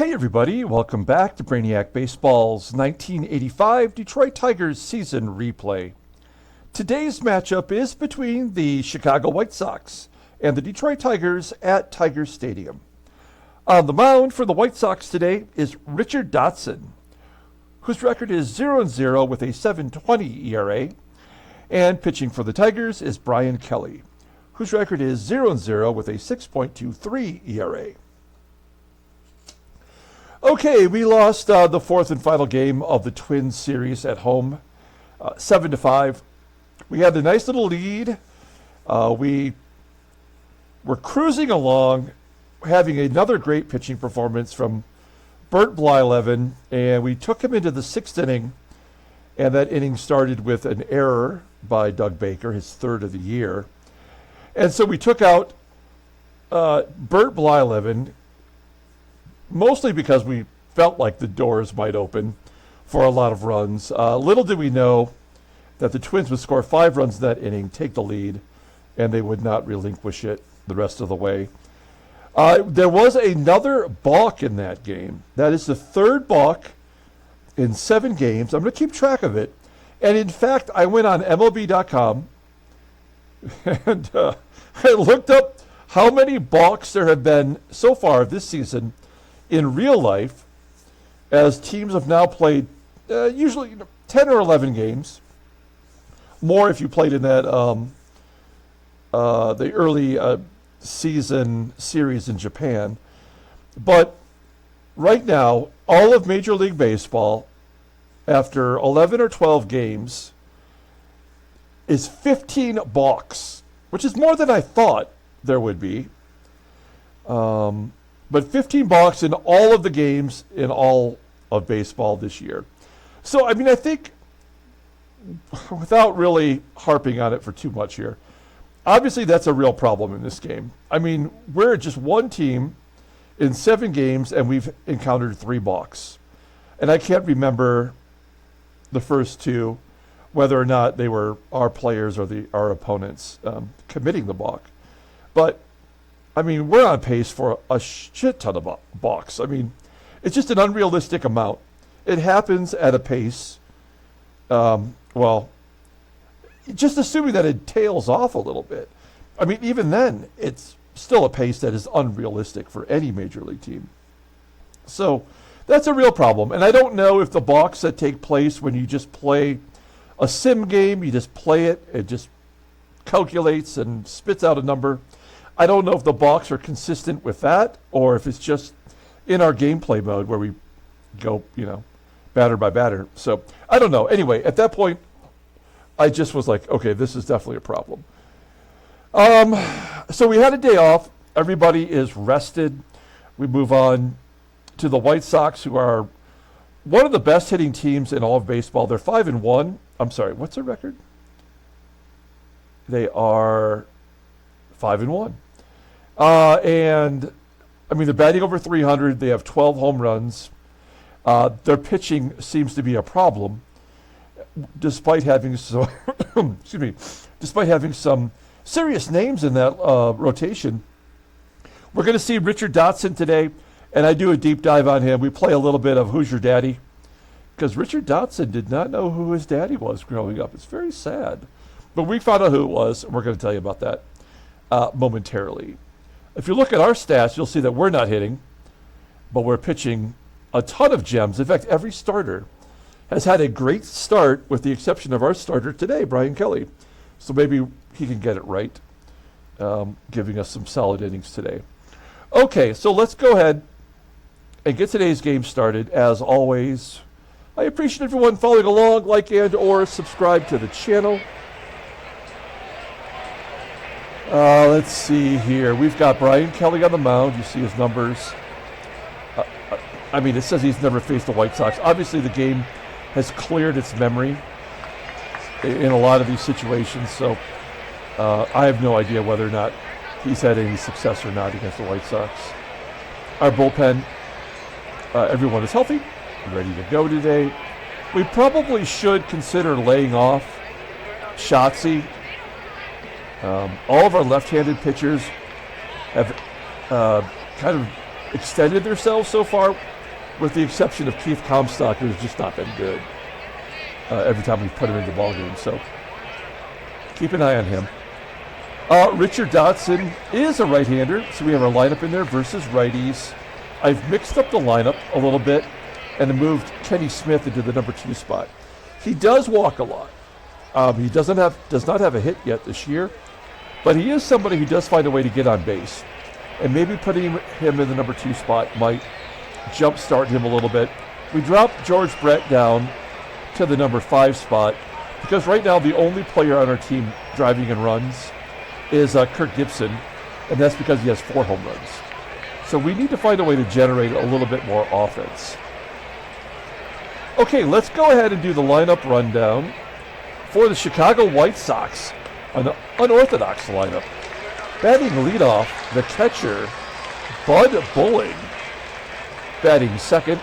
Hey everybody, welcome back to Brainiac Baseball's 1985 Detroit Tigers season replay. Today's matchup is between the Chicago White Sox and the Detroit Tigers at Tiger Stadium. On the mound for the White Sox today is Richard Dotson, whose record is 0-0 with a 7.20 ERA, and pitching for the Tigers is Bryan Kelly, whose record is 0-0 with a 6.23 ERA. Okay, we lost the fourth and final game of the Twins series at home, 7-5. We had a nice little lead. We were cruising along, having another great pitching performance from Bert Blyleven, and we took him into the sixth inning, and that inning started with an error by Doug Baker, his third of the year. And so we took out Bert Blyleven, mostly because we felt like the doors might open for a lot of runs. Little did we know that the Twins would score 5 runs in that inning, take the lead, and they would not relinquish it the rest of the way. There was another balk in that game. That is the third balk in 7 games. I'm going to keep track of it. And in fact, I went on MLB.com and I looked up how many balks there have been so far this season in real life, as teams have now played usually 10 or 11 games. More if you played in that the early season series in Japan. But right now, all of Major League Baseball, after 11 or 12 games, is 15 balks, which is more than I thought there would be. But 15 balks in all of the games in all of baseball this year. So, I mean, I think, without really harping on it for too much here, obviously that's a real problem in this game. I mean, we're just one team in 7 games, and we've encountered 3 balks. And I can't remember the first 2, whether or not they were our players or our opponents committing the balk. But I mean, we're on pace for a shit ton of balks. I mean, it's just an unrealistic amount. It happens at a pace, well, just assuming that it tails off a little bit. I mean, even then, it's still a pace that is unrealistic for any major league team. So that's a real problem. And I don't know if the balks that take place when you just play a sim game, you just play it, it just calculates and spits out a number. I don't know if the balks are consistent with that, or if it's just in our gameplay mode where we go, batter by batter. So I don't know. Anyway, at that point, I just was like, okay, this is definitely a problem. So we had a day off. Everybody is rested. We move on to the White Sox, who are one of the best hitting teams in all of baseball. They're 5-1. I'm sorry, what's their record? They are 5-1. And I mean, they're batting over 300. They have 12 home runs. Their pitching seems to be a problem, despite having some, despite having some serious names in that rotation. We're going to see Richard Dotson today, and I do a deep dive on him. We play a little bit of Who's Your Daddy, because Richard Dotson did not know who his daddy was growing up. It's very sad. But we found out who it was, and we're going to tell you about that momentarily. If you look at our stats, you'll see that we're not hitting, but we're pitching a ton of gems. In fact, every starter has had a great start, with the exception of our starter today, Bryan Kelly. So maybe he can get it right, giving us some solid innings today. Okay, so let's go ahead and get today's game started. As always, I appreciate everyone following along, like and or subscribe to the channel. Let's see here. We've got Bryan Kelly on the mound. You see his numbers. I mean, it says he's never faced the White Sox. Obviously, the game has cleared its memory in a lot of these situations. So I have no idea whether or not he's had any success or not against the White Sox. Our bullpen, everyone is healthy, ready to go today. We probably should consider laying off Shotzi. All of our left-handed pitchers have kind of extended themselves so far, with the exception of Keith Comstock, who's just not been good every time we've put him in the ballgame. So keep an eye on him. Richard Dotson is a right-hander, so we have our lineup in there versus righties. I've mixed up the lineup a little bit and moved Kenny Smith into the number 2 spot. He does walk a lot. He does not have a hit yet this year, but he is somebody who does find a way to get on base. And maybe putting him in the number 2 spot might jumpstart him a little bit. We dropped George Brett down to the number 5 spot because right now the only player on our team driving in runs is Kirk GIBSON, and that's because he has 4 home runs. So we need to find a way to generate a little bit more offense. Okay, let's go ahead and do the lineup rundown for the Chicago White Sox, an unorthodox lineup. Batting leadoff, the catcher, Bud Bulling. Batting second,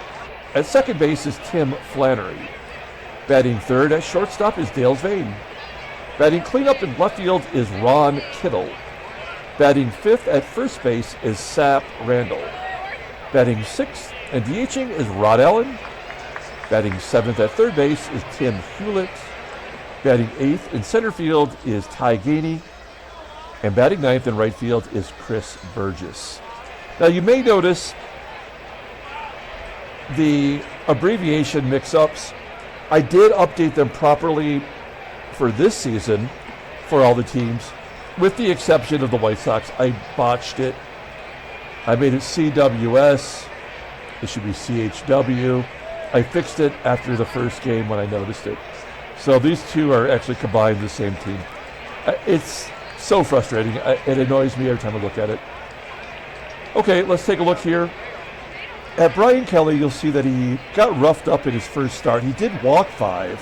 at second base is Tim Flannery. Batting third at shortstop is Dale Sveum. Batting cleanup in left field is Ron Kittle. Batting fifth at first base is Sap Randall. Batting sixth and DHing is Rod Allen. Batting seventh at third base is Tim Hulett. Batting eighth in center field is Ty Gainey. And batting ninth in right field is Chris BOURJOS. Now you may notice the abbreviation mix-ups. I did update them properly for this season for all the teams, with the exception of the White Sox. I botched it. I made it CWS. It should be CHW. I fixed it after the first game when I noticed it. So these two are actually combined in the same team. It's so frustrating. It annoys me every time I look at it. Okay, let's take a look here. At Brian Kelly, you'll see that he got roughed up in his first start. He did walk 5,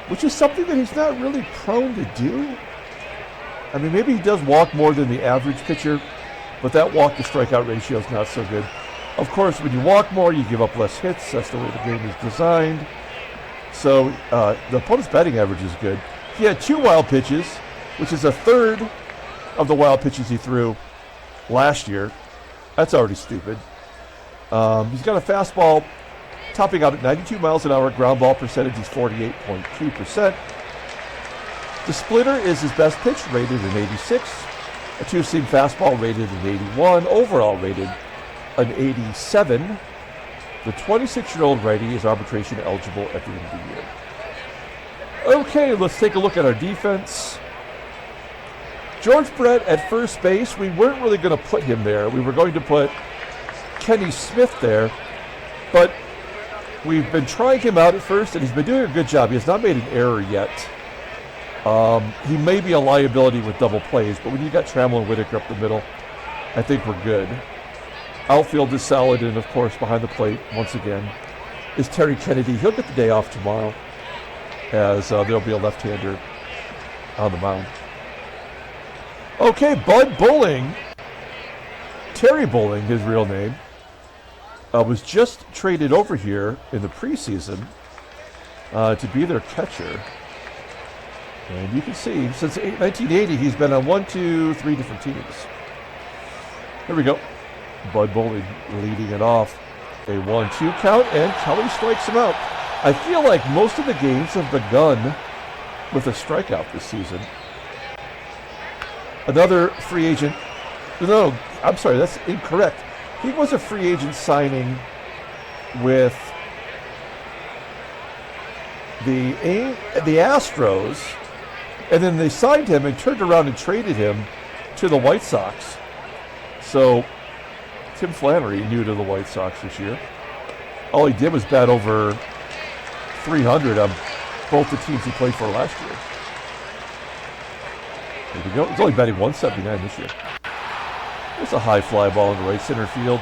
which is something that he's not really prone to do. I mean, maybe he does walk more than the average pitcher, but that walk to strikeout ratio is not so good. Of course, when you walk more, you give up less hits. That's the way the game is designed. So the opponent's batting average is good. He had 2 wild pitches, which is a third of the wild pitches he threw last year. That's already stupid. He's got a fastball topping out at 92 miles an hour. Ground ball percentage is 48.2%. The splitter is his best pitch, rated an 86. A 2-seam fastball rated an 81. Overall rated an 87. The 26-year-old righty is arbitration eligible at the end of the year. Okay, let's take a look at our defense. George Brett at first base, we weren't really going to put him there. We were going to put Kenny Smith there, but we've been trying him out at first, and he's been doing a good job. He has not made an error yet. He may be a liability with double plays, but when you got Trammell and Whitaker up the middle, I think we're good. Outfield is solid, and of course, behind the plate, once again, is Terry Kennedy. He'll get the day off tomorrow, as there'll be a left-hander on the mound. Okay, Bud Bulling, Terry Bulling, his real name, was just traded over here in the preseason to be their catcher. And you can see, since 1980, he's been on 3 different teams. Here we go. Bud Bulling leading it off. A 1-2 count, and Kelly strikes him out. I feel like most of the games have begun with a strikeout this season. Another free agent. No, I'm sorry, that's incorrect. He was a free agent signing with the Astros, and then they signed him and turned around and traded him to the White Sox. So Tim Flannery, new to the White Sox this year. All he did was bat over 300 on both the teams he played for last year. There we go. He's only batting 179 this year. There's a high fly ball in the right center field.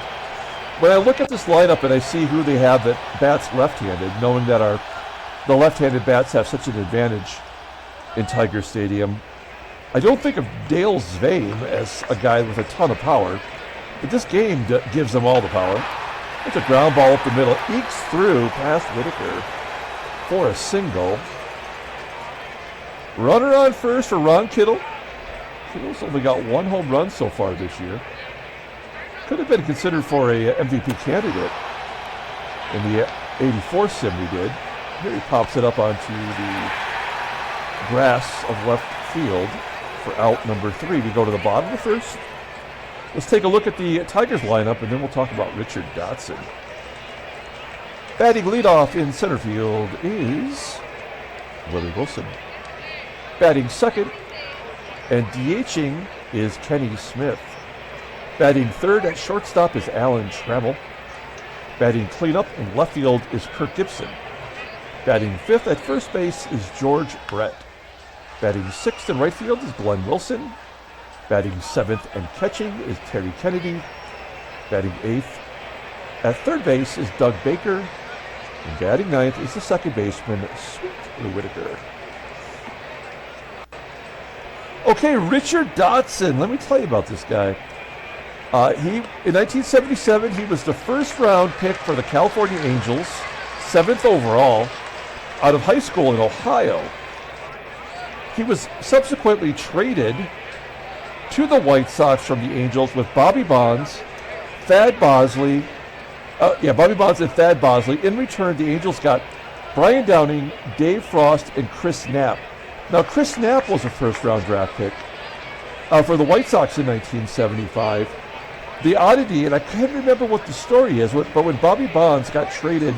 When I look at this lineup and I see who they have that bats left-handed, knowing that the left-handed bats have such an advantage in Tiger Stadium, I don't think of Dale Sveum as a guy with a ton of power, but this game gives them all the power. It's a ground ball up the middle, ekes through past Whitaker for a single. Runner on first for Ron Kittle. Kittle's only got 1 home run so far this year. could have been considered for a MVP candidate in the 84 sim we did. Here he pops it up onto the grass of left field for out number 3. We go to the bottom of the first. Let's take a look at the Tigers lineup, and then we'll talk about Richard Dotson. Batting leadoff in center field is Willie Wilson. Batting second and DHing is Kenny Smith. Batting third at shortstop is Alan Trammell. Batting cleanup in left field is Kirk Gibson. Batting fifth at first base is George Brett. Batting sixth in right field is Glenn Wilson. Batting seventh and catching is Terry Kennedy. Batting eighth at third base is Doug Baker. And batting ninth is the second baseman, Sweet Whitaker. Okay, Richard Dotson. Let me tell you about this guy. In 1977, he was the first round pick for the California Angels, 7th overall, out of high school in Ohio. He was subsequently traded to the White Sox from the Angels with Bobby Bonds, Bobby Bonds and Thad Bosley. In return, the Angels got Brian Downing, Dave Frost, and Chris Knapp. Now, Chris Knapp was a first-round draft pick for the White Sox in 1975. The oddity, and I can't remember what the story is, but when Bobby Bonds got traded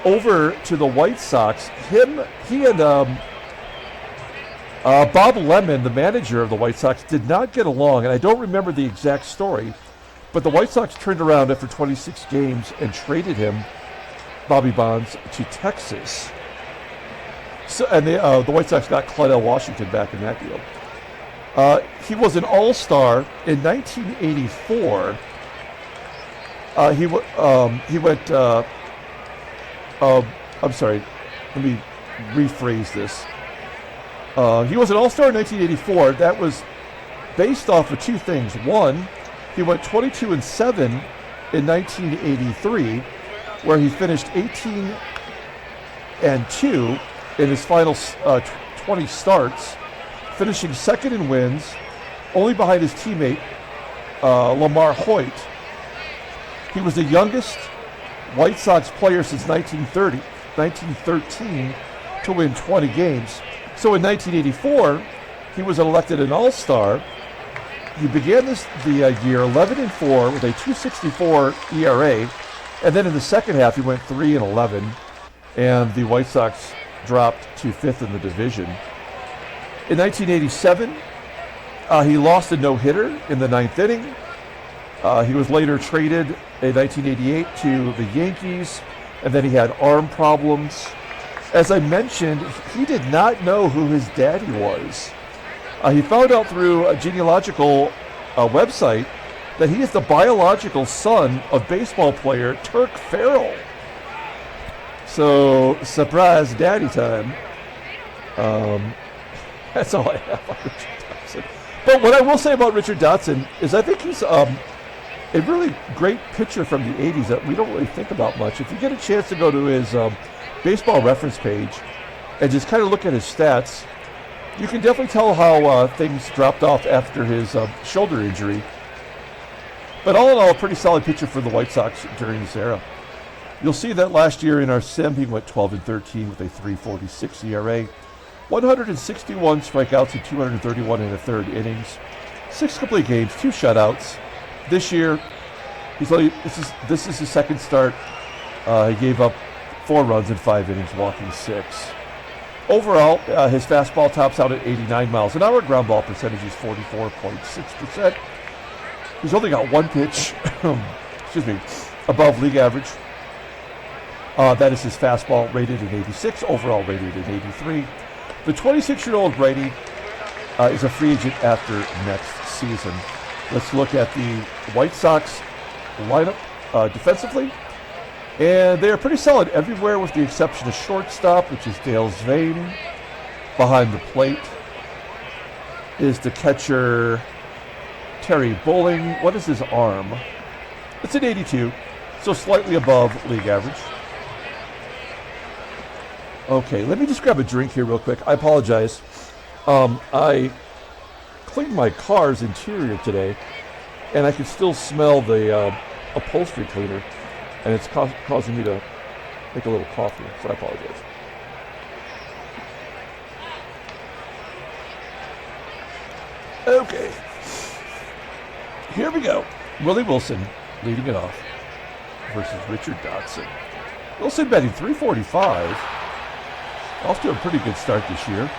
over to the White Sox, he and Bob Lemon, the manager of the White Sox, did not get along, and I don't remember the exact story, but the White Sox turned around after 26 games and traded him, Bobby Bonds, to Texas. So, and the White Sox got Clydell Washington back in that deal. He was an all-star in 1984. I'm sorry, let me rephrase this. He was an all-star in 1984. That was based off of two things. One, he went 22-7 in 1983, where he finished 18-2 in his final 20 starts, finishing second in wins, only behind his teammate Lamar Hoyt. He was the youngest White Sox player since 1913 to win 20 games. So in 1984, he was elected an All-Star. He began the year 11-4 with a 2.64 ERA, and then in the second half he went 3-11, and the White Sox dropped to 5th in the division. In 1987, he lost a no-hitter in the 9th inning. He was later traded in 1988 to the Yankees, and then he had arm problems. As I mentioned, he did not know who his daddy was. He found out through a genealogical website that he is the biological son of baseball player Turk Farrell. So, surprise daddy time. That's all I have on Richard Dotson. But what I will say about Richard Dotson is I think he's a really great pitcher from the 80s that we don't really think about much. If you get a chance to go to his baseball reference page and just kind of look at his stats, you can definitely tell how things dropped off after his shoulder injury. But all in all, a pretty solid pitcher for the White Sox during this era. You'll see that last year in our sim, he went 12-13 with a 3.46 ERA, 161 strikeouts and 231 in the third innings, 6 complete games, 2 shutouts. This year, this is his second start. He gave up 4 runs in 5 innings, walking 6. Overall, his fastball tops out at 89 miles an hour. Ground ball percentage is 44.6%. He's only got 1 pitch, above league average. That is his fastball, rated at 86, overall rated at 83. The 26-year-old Brady is a free agent after next season. Let's look at the White Sox lineup defensively. And they are pretty solid everywhere with the exception of shortstop, which is Dale SVEUM. Behind the plate is the catcher Terry Bowling. What is his arm? It's an 82, so slightly above league average. Okay, let me just grab a drink here real quick. I apologize. I cleaned my car's interior today, and I can still smell the upholstery cleaner, and it's causing me to make a little coffee, so I apologize. Okay, here we go. Willie Wilson leading it off versus Richard Dotson. Wilson betting 345. Off to a pretty good start this year.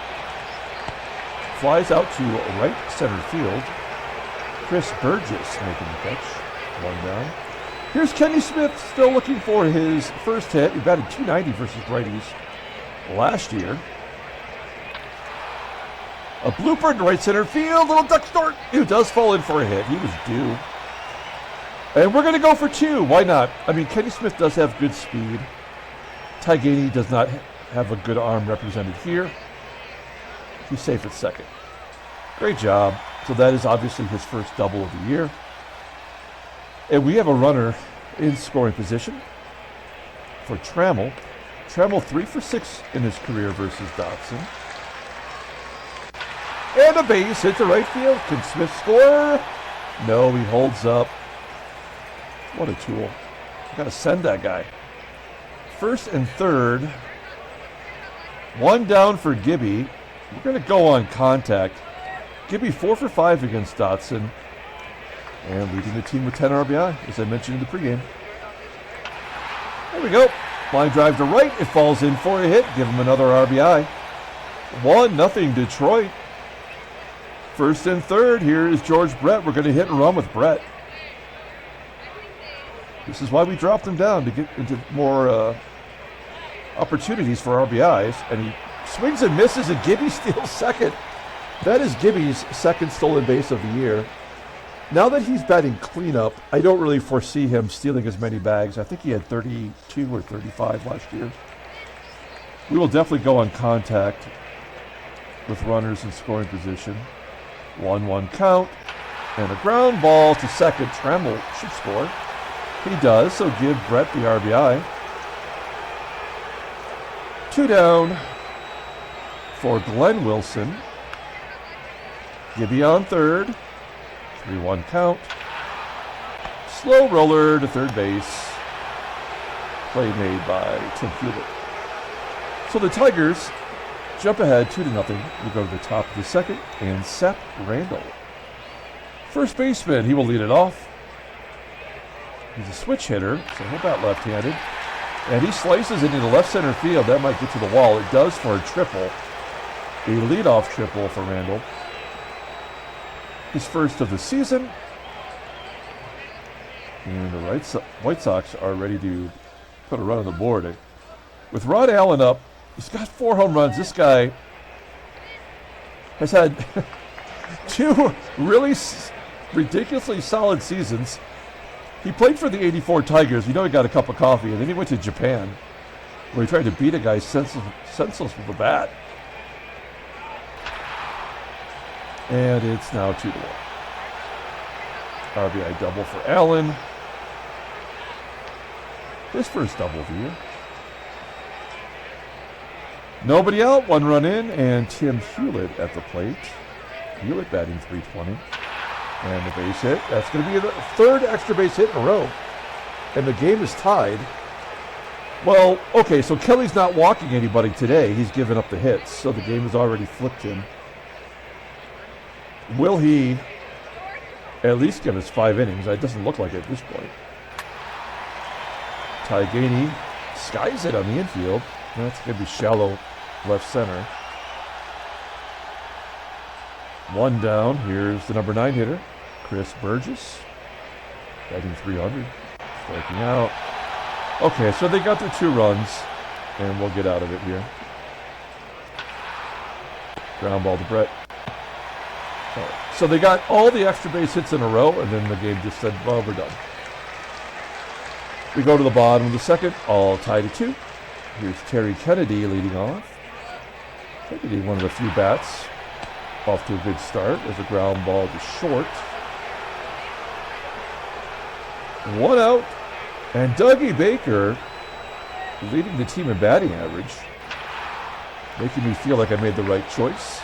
Flies out to right center field. Chris Burgess making the catch. One down. Here's Kenny Smith still looking for his first hit. He batted 290 versus righties last year. A blooper in right center field. Little duck start. It does fall in for a hit. He was due. And we're going to go for two. Why not? I mean, Kenny Smith does have good speed. GAINEY does not have a good arm represented here. He's safe at second. Great job. So that is obviously his first double of the year. And we have a runner in scoring position for Trammell. Trammell 3 for 6 in his career versus Dotson. And a base hit to right field. Can Smith score? No, he holds up. What a tool. Got to send that guy. First and third. One down for Gibby. We're going to go on contact. Gibby 4 for 5 against Dotson. And leading the team with 10 RBI, as I mentioned in the pregame. There we go. Line drive to right. It falls in for a hit. Give him another RBI. 1-0 Detroit. First and third. Here is George Brett. We're going to hit and run with Brett. This is why we dropped him down, to get into more opportunities for RBIs. And he swings and misses, and Gibby steals second. That is Gibby's second stolen base of the year. Now that he's batting cleanup, I don't really foresee him stealing as many bags. I think he had 32 or 35 last year. We will definitely go on contact with runners in scoring position. 1-1 count, and a ground ball to second. Trammell should score. He does, so give Brett the RBI. 2 down for Glenn Wilson. Gibby on third. 3-1 count. Slow roller to third base. Play made by Tim Hewlett. So the Tigers jump ahead 2-0. We go to the top of the second, and Sep Randall. First baseman, he will lead it off. He's a switch hitter, so he'll bat left-handed. And he slices it into left center field. That might get to the wall. It does for a triple. A leadoff triple for Randall. His first of the season. And the White Sox are ready to put a run on the board. With Rod Allen up, he's got 4 home runs. This guy has had 2 really ridiculously solid seasons. He played for the '84 Tigers. You know, he got a cup of coffee, and then he went to Japan, where he tried to beat a guy senseless with a bat. And it's now 2-1. RBI double for Allen. His first double of the year. Nobody out, 1 run in, and Tim Hewlett at the plate. Hewlett batting .320. And the base hit. That's going to be the 3rd extra base hit in a row. And the game is tied. Well, okay, so Kelly's not walking anybody today. He's given up the hits, so the game has already flipped him. Will he at least give us 5 innings? It doesn't look like it at this point. GAINEY skies it on the infield. That's going to be shallow left center. 1 down. Here's the number 9 hitter, Chris Burgess, batting .300, striking out. Okay, so they got their 2 runs, and we'll get out of it here. Ground ball to Brett. So they got all the extra base hits in a row, and then the game just said, well, we're done. We go to the bottom of the second, all tied at 2. Here's Terry Kennedy leading off. Kennedy, one of the few bats, off to a good start as a ground ball to short. 1 out, and Dougie Baker leading the team in batting average, making me feel like I made the right choice.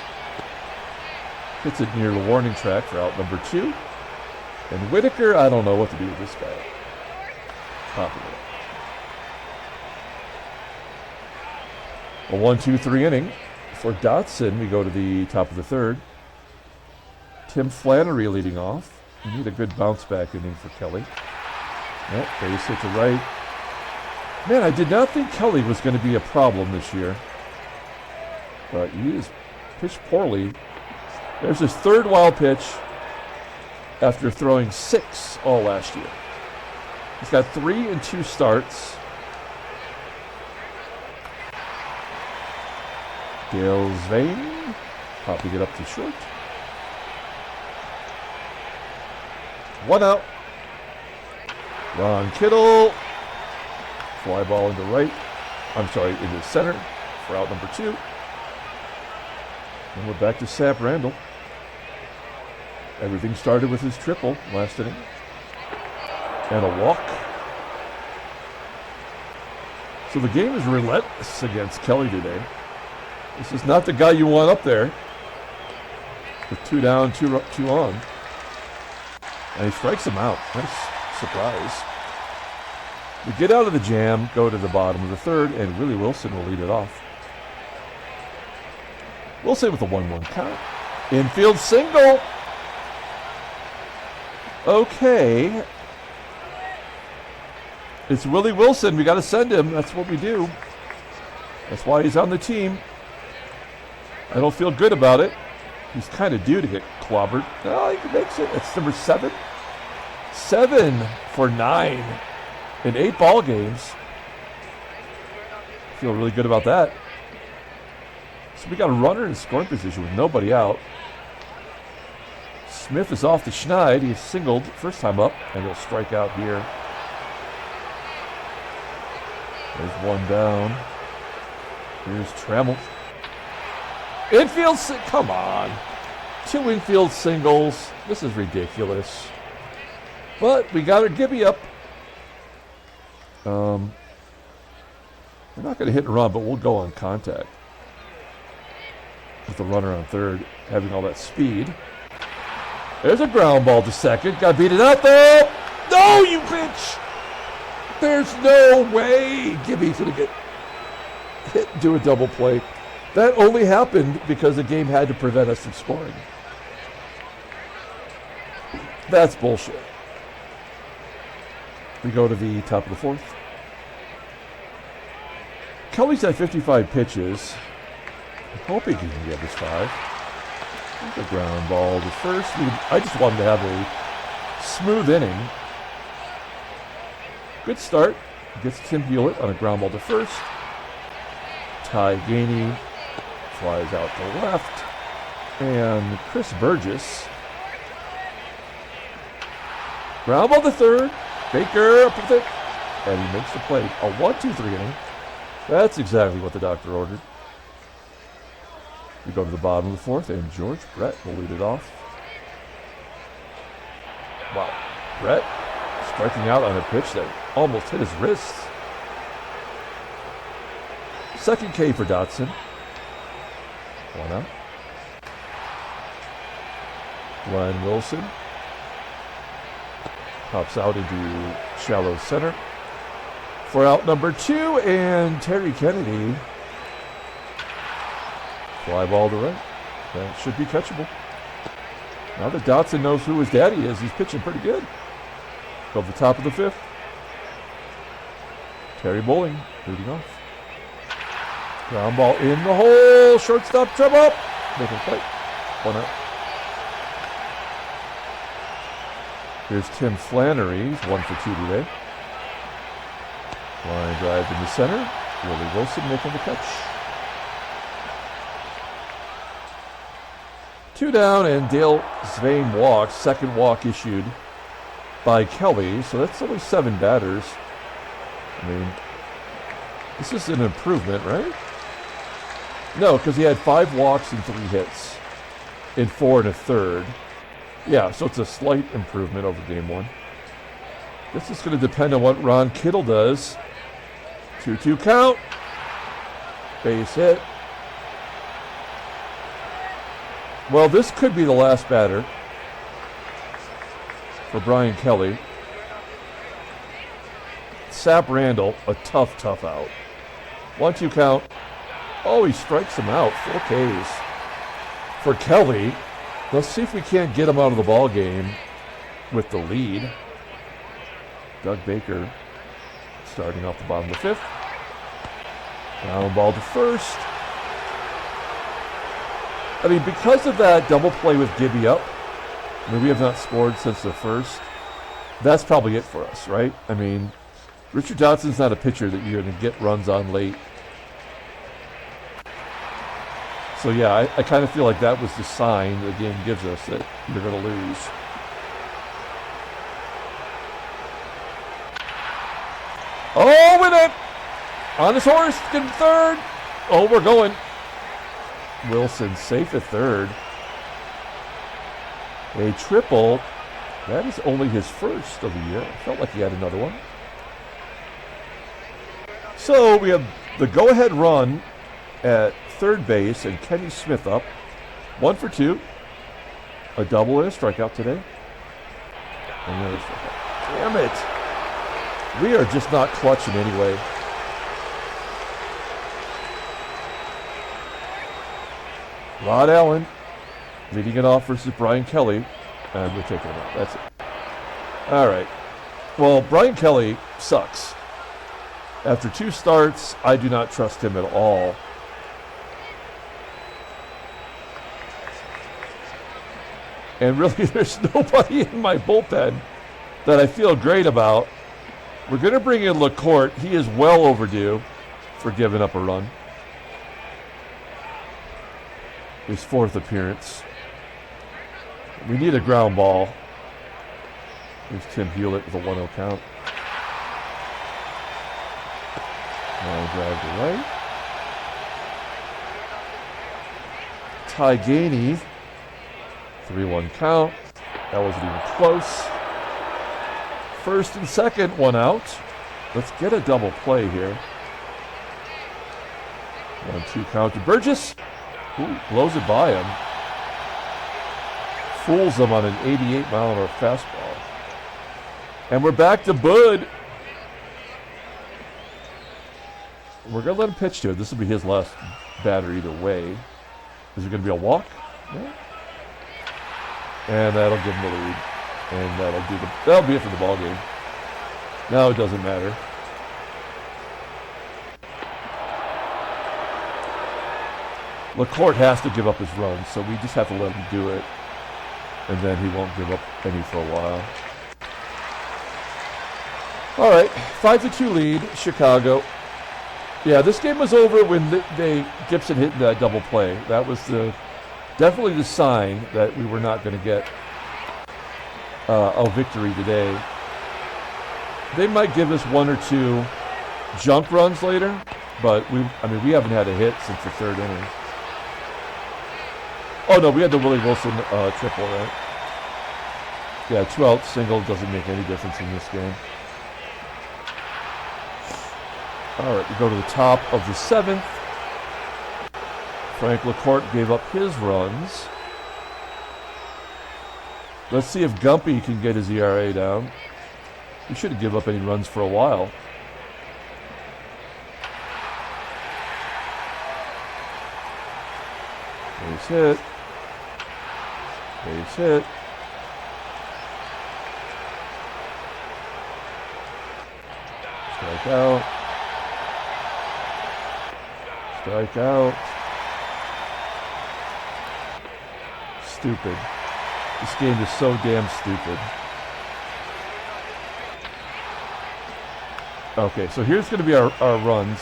Hits it near the warning track for out number 2. And Whitaker, I don't know what to do with this guy. Top of it. A 1-2-3 inning for Dotson. We go to the top of the third. Tim Flannery leading off. We need a good bounce back inning for Kelly. Yep, base hit to right. Man, I did not think Kelly was going to be a problem this year. But he has pitched poorly. There's his third wild pitch after throwing 6 all last year. He's got 3 and 2 starts. Dale SVEUM popping it up to short. 1 out. Ron Kittle. Fly ball into right. I'm sorry, into center for out number 2. And we're back to Sap Randall. Everything started with his triple last inning. And a walk. So the game is relentless against Kelly today. This is not the guy you want up there. With 2 down, 2 on. And he strikes him out. Nice surprise. We get out of the jam, go to the bottom of the third, and Willie Wilson will lead it off. Wilson with a 1-1 count. Infield single. Okay. It's Willie Wilson. We got to send him. That's what we do. That's why he's on the team. I don't feel good about it. He's kind of due to get clobbered. No, he makes it. It's number 7. 7 for 9 in 8 ball games. Feel really good about that. So we got a runner in scoring position with nobody out. Smith is off the schneid. He's singled first time up, and he'll strike out here. There's 1 down. Here's TRAMMELL. Infield, come on. 2 infield singles. This is ridiculous. But we got our Gibby up. We're not going to hit and run, but we'll go on contact. With the runner on third, having all that speed. There's a ground ball to second. Got beat it out though. No, you bitch. There's no way Gibby's going to get hit and do a double play. That only happened because the game had to prevent us from scoring. That's bullshit. We go to the top of the fourth. Kelly's at 55 pitches. I'm hoping he can get this 5. There's a ground ball to first. I just wanted to have a smooth inning. Good start. Gets Tim Hewlett on a ground ball to first. Ty GAINEY flies out to left. And Chris BOURJOS. Ground ball to third. Baker up with it. And he makes the play. A 1-2-3 inning. That's exactly what the doctor ordered. We go to the bottom of the fourth, and George Brett will lead it off. Wow. Brett striking out on a pitch that almost hit his wrist. Second K for Dotson. 1 out. Ryan Wilson pops out into shallow center for out number 2, and Terry Kennedy. Fly ball to right. That should be catchable. Now that Dotson knows who his daddy is, he's pitching pretty good. Go to the top of the 5th. Terry Bowling leading off. Ground ball in the hole. Shortstop trouble up. Making play. 1 out. Here's Tim Flannery. He's 1 for 2 today. Line drive in the center. Willie Wilson making the catch. 2 down, and Dale SVEUM walks. Second walk issued by Kelly, so that's only 7 batters. I mean, this is an improvement, right? No, because he had 5 walks and 3 hits in 4 1/3. Yeah, so it's a slight improvement over game 1. This is going to depend on what Ron Kittle does. 2-2 count. Base hit. Well, this could be the last batter for Bryan Kelly. Sap Randall, a tough out. 1-2 count. Oh, he strikes him out. 4 Ks. For Kelly, let's see if we can't get him out of the ball game with the lead. Doug Baker starting off the bottom of the 5th. Ground ball to first. I mean, because of that double play with Gibby up, I mean, we have not scored since the first. That's probably it for us, right? I mean, Richard Dotson's not a pitcher that you're going to get runs on late. So, yeah, I kind of feel like that was the sign the game gives us that you're going to lose. Oh, with it! On his horse, getting third. Oh, we're going. Wilson safe at third. A triple. That is only his first of the year. I felt like he had another one. So we have the go-ahead run at third base and Kenny Smith up. 1 for 2. A double and a strikeout today. Another strikeout. Damn it. We are just not clutching anyway. Rod Allen leading it off versus Bryan Kelly. And we're taking it out. That's it. All right. Well, Bryan Kelly sucks. After 2 starts, I do not trust him at all. And really, there's nobody in my bullpen that I feel great about. We're going to bring in LaCourte. He is well overdue for giving up a run. His 4th appearance. We need a ground ball. Here's Tim Hewlett with a 1-0 count. Now drive to right. Ty Gainey. 3-1 count. That wasn't even close. First and second, 1 out. Let's get a double play here. 1-2 count to BOURJOS. Ooh, blows it by him. Fools him on an 88-mile-an-hour fastball. And we're back to Bud. We're going to let him pitch to it. This will be his last batter either way. Is it going to be a walk? No. And that'll give him the lead. And that'll be it for the ball game. Now it doesn't matter. LaCourte has to give up his runs, so we just have to let him do it. And then he won't give up any for a while. All right, 5-2 lead, Chicago. Yeah, this game was over when Gibson hit that double play. That was definitely the sign that we were not going to get a victory today. They might give us 1 or 2 junk runs later, but we haven't had a hit since the 3rd inning. Oh no, we had the Willie Wilson triple, right? Yeah, 2-out single doesn't make any difference in this game. All right, we go to the top of the 7th. Frank LaCourte gave up his runs. Let's see if Gumpy can get his ERA down. He shouldn't give up any runs for a while. Base hit. Base hit. Strike out. Strike out. Stupid. This game is so damn stupid. Okay, so here's going to be our runs.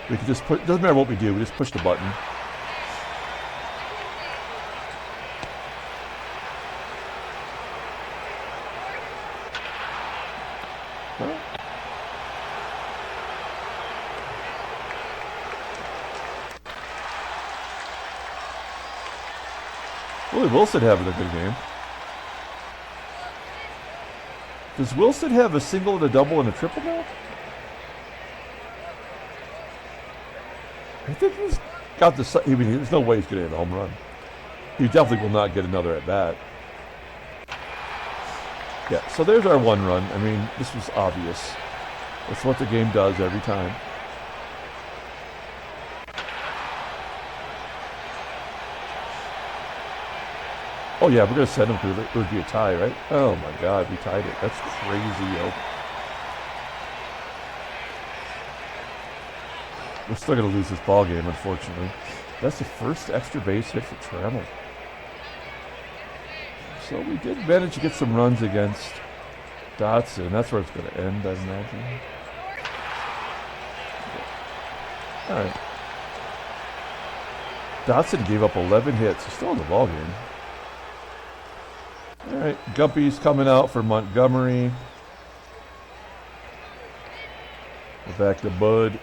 We can just put, doesn't matter what we do, we just push the button. Well. Willie Wilson having a good game. Does Wilson have a single and a double and a triple now? I think he's got the. I mean, there's no way he's going to hit a home run. He definitely will not get another at bat. Yeah, so there's our one run. I mean, this was obvious. That's what the game does every time. Oh yeah, we're going to send him because it would be a tie, right? Oh my God, we tied it. That's crazy, yo. We're still going to lose this ball game, unfortunately. That's the first extra base hit for Trammell. So we did manage to get some runs against Dotson. That's where it's going to end, I imagine. All right. Dotson gave up 11 hits. He's still in the ball game. All right, Guppy's coming out for Montgomery. We're back to Bud.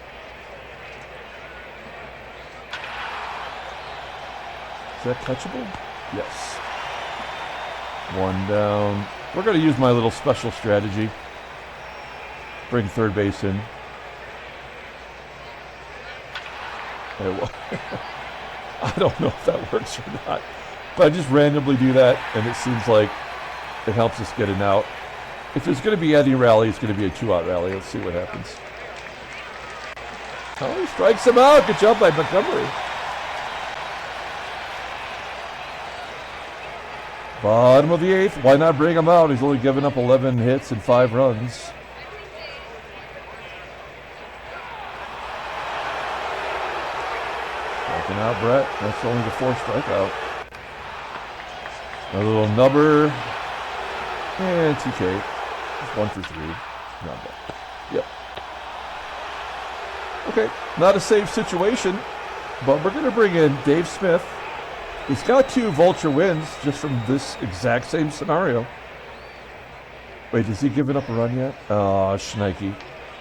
Is that catchable? Yes. One down. We're going to use my little special strategy. Bring third base in. I don't know if that works or not. But I just randomly do that, and it seems like it helps us get an out. If there's going to be any rally, it's going to be a 2-out rally. Let's see what happens. Oh, he strikes him out. Good job by Montgomery. Bottom of the 8th. Why not bring him out? He's only given up 11 hits and 5 runs. Striking out Brett. That's only the 4th strikeout. A little nubber. And TK. Just 1 for 3. Not bad. Yep. Okay. Not a safe situation. But we're going to bring in Dave Smith. He's got 2 vulture wins just from this exact same scenario. Wait, has he given up a run yet? Oh, Schneike.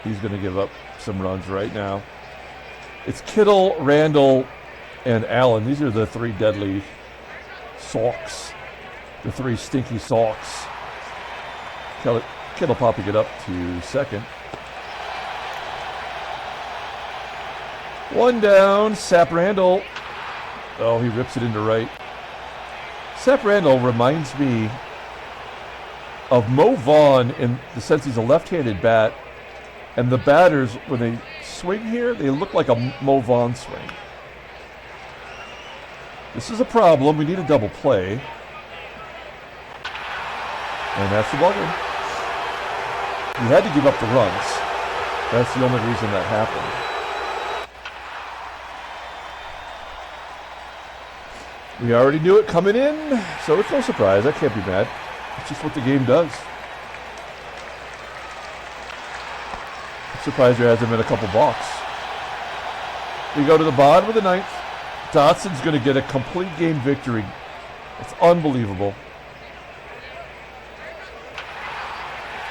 He's going to give up some runs right now. It's Kittle, Randall, and Allen. These are the 3 deadly Sox. The 3 stinky Sox. Kittle popping it up to second. 1 down. Sap Randall. Oh, he rips it into right. Sap Randall reminds me of Mo Vaughn in the sense he's a left-handed bat, and the batters, when they swing here, they look like a Mo Vaughn swing. This is a problem. We need a double play. And that's the ball game. He had to give up the runs. That's the only reason that happened. We already knew it coming in, so it's no surprise. I can't be mad. It's just what the game does. I'm surprised there hasn't been a couple balks. We go to the bottom of the 9th. Dotson's going to get a complete game victory. It's unbelievable.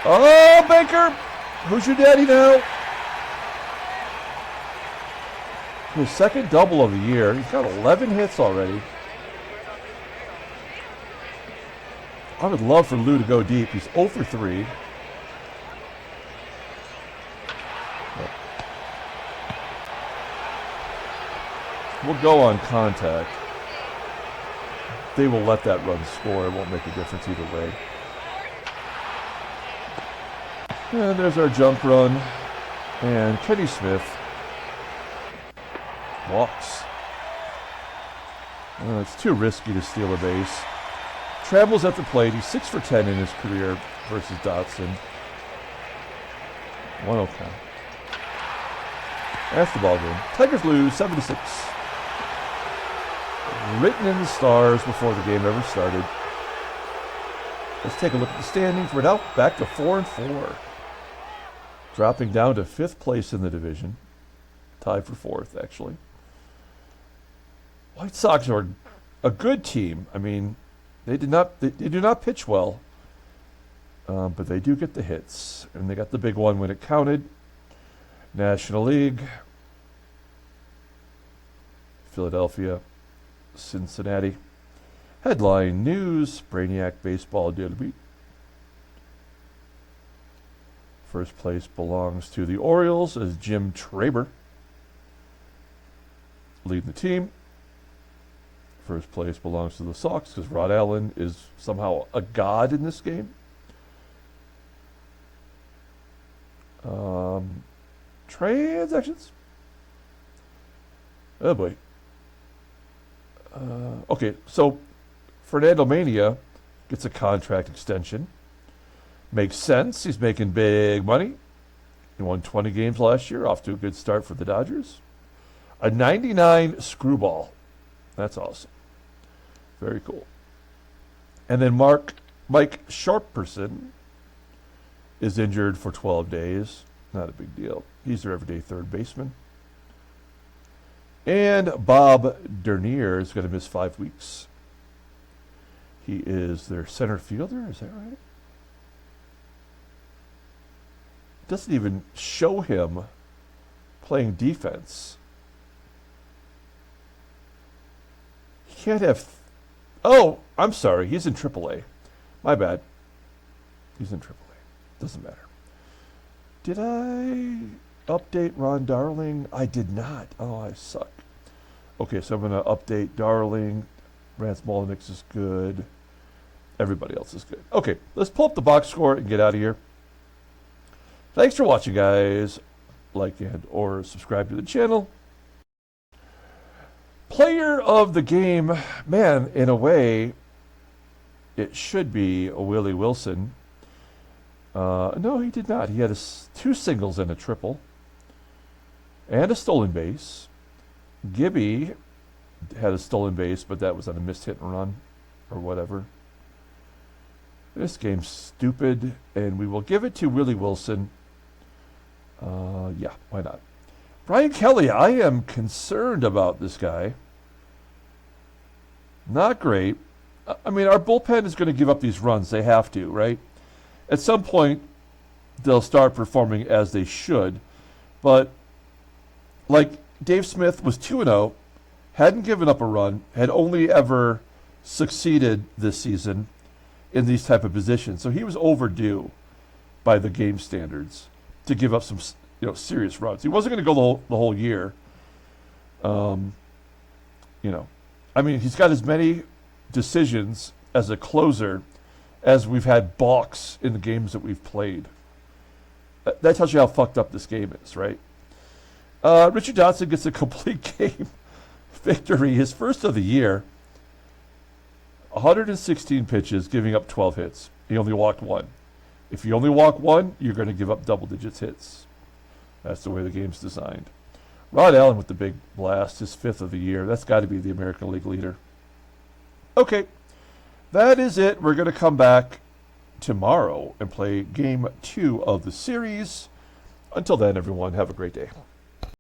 Oh, Baker! Who's your daddy now? His 2nd double of the year. He's got 11 hits already. I would love for Lou to go deep. He's 0 for 3. We'll go on contact. They will let that run score. It won't make a difference either way. And there's our jump run. And Kenny Smith walks. It's too risky to steal a base. Trammell's at the plate. He's 6 for 10 in his career versus Dotson. 1-0 count. That's the ball game. Tigers lose 7-6. Written in the stars before the game ever started. Let's take a look at the standings. We're now back to 4-4. Dropping down to 5th place in the division. Tied for 4th, actually. White Sox are a good team. I mean, they do not pitch well, but they do get the hits, and they got the big one when it counted. National League, Philadelphia, Cincinnati. Headline news: Brainiac baseball did. First place belongs to the Orioles as Jim Traber leading the team. First place belongs to the Sox because Rod Allen is somehow a god in this game. Transactions. Oh boy. Okay, so Fernando Mania gets a contract extension. Makes sense. He's making big money. He won 20 games last year, off to a good start for the Dodgers. A 99 screwball. That's awesome. Very cool. And then Mike Sharperson is injured for 12 days. Not a big deal. He's their everyday third baseman. And Bob Dernier is going to miss 5 weeks. He is their center fielder. Is that right? Doesn't even show him playing defense. He can't have... Oh, I'm sorry. He's in AAA. My bad. He's in AAA. Doesn't matter. Did I update Ron Darling? I did not. Oh, I suck. Okay, so I'm going to update Darling. Rance Molinix is good. Everybody else is good. Okay, let's pull up the box score and get out of here. Thanks for watching, guys. Like and or subscribe to the channel. Player of the game, man, in a way, it should be a Willie Wilson. No, he did not. He had 2 singles and a triple. And a stolen base. Gibby had a stolen base, but that was on a missed hit and run or whatever. This game's stupid, and we will give it to Willie Wilson. Yeah, why not? Brian Kelly, I am concerned about this guy. Not great. I mean, our bullpen is going to give up these runs. They have to, right? At some point, they'll start performing as they should. But, like, Dave Smith was 2-0, hadn't given up a run, had only ever succeeded this season in these type of positions. So he was overdue by the game standards to give up some, serious runs. He wasn't going to go the whole year. I mean, he's got as many decisions as a closer as we've had balks in the games that we've played. That tells you how fucked up this game is, right? Richard Dotson gets a complete game victory, his first of the year. 116 pitches, giving up 12 hits. He only walked 1. If you only walk 1, you're going to give up double digits hits. That's the way the game's designed. Rod Allen with the big blast, his 5th of the year. That's got to be the American League leader. Okay, that is it. We're going to come back tomorrow and play Game 2 of the series. Until then, everyone, have a great day.